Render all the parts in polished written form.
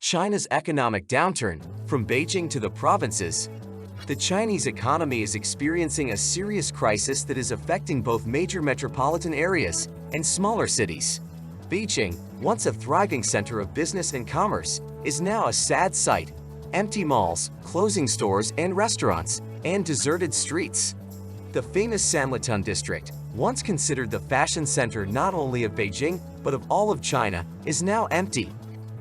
China's economic downturn, from Beijing to the provinces. The Chinese economy is experiencing a serious crisis that is affecting both major metropolitan areas and smaller cities. Beijing, once a thriving center of business and commerce, is now a sad sight. Empty malls, closing stores and restaurants, and deserted streets. The famous Sanlitun district, once considered the fashion center not only of Beijing but of all of China, is now empty.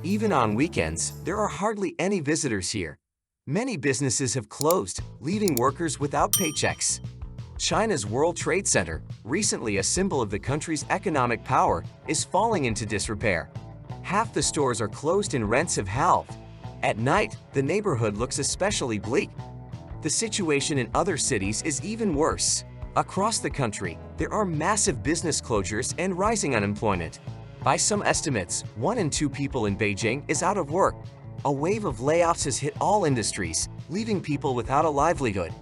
Even on weekends, there are hardly any visitors here. Many businesses have closed, leaving workers without paychecks. China's World Trade Center, recently a symbol of the country's economic power, is falling into disrepair. Half the stores are closed and rents have halved. At night, the neighborhood looks especially bleak. The situation in other cities is even worse. Across the country, there are massive business closures and rising unemployment. By some estimates, 1 in 2 people in Beijing is out of work. A wave of layoffs has hit all industries, leaving people without a livelihood.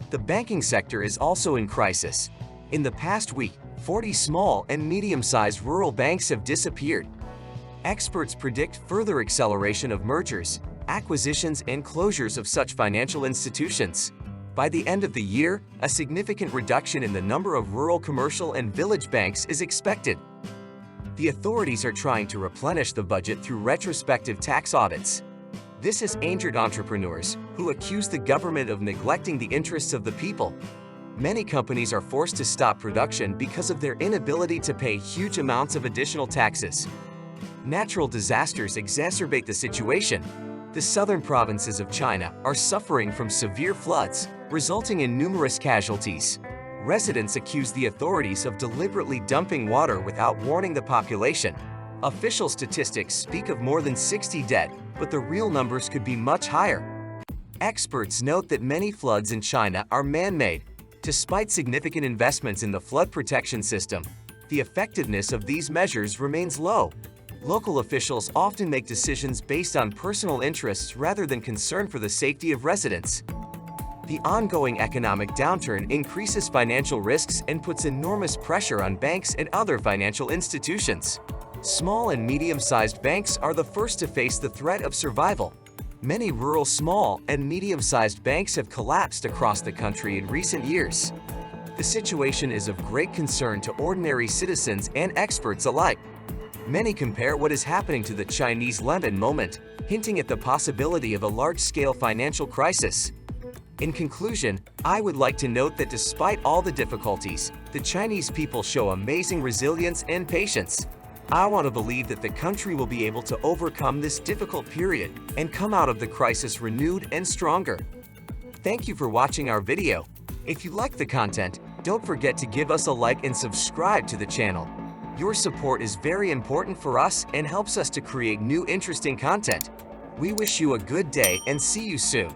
The banking sector is also in crisis. In the past week, 40 small and medium-sized rural banks have disappeared. Experts predict further acceleration of mergers, acquisitions, and closures of such financial institutions. By the end of the year, a significant reduction in the number of rural commercial and village banks is expected. The authorities are trying to replenish the budget through retrospective tax audits. This has angered entrepreneurs, who accuse the government of neglecting the interests of the people. Many companies are forced to stop production because of their inability to pay huge amounts of additional taxes. Natural disasters exacerbate the situation. The southern provinces of China are suffering from severe floods, resulting in numerous casualties. Residents accuse the authorities of deliberately dumping water without warning the population. Official statistics speak of more than 60 dead, but the real numbers could be much higher. Experts note that many floods in China are man-made. Despite significant investments in the flood protection system, the effectiveness of these measures remains low. Local officials often make decisions based on personal interests rather than concern for the safety of residents. The ongoing economic downturn increases financial risks and puts enormous pressure on banks and other financial institutions. Small and medium-sized banks are the first to face the threat of survival. Many rural small and medium-sized banks have collapsed across the country in recent years. The situation is of great concern to ordinary citizens and experts alike. Many compare what is happening to the Chinese lemon moment, hinting at the possibility of a large-scale financial crisis. In conclusion, I would like to note that despite all the difficulties, the Chinese people show amazing resilience and patience. I want to believe that the country will be able to overcome this difficult period and come out of the crisis renewed and stronger. Thank you for watching our video. If you like the content, don't forget to give us a like and subscribe to the channel. Your support is very important for us and helps us to create new interesting content. We wish you a good day and see you soon.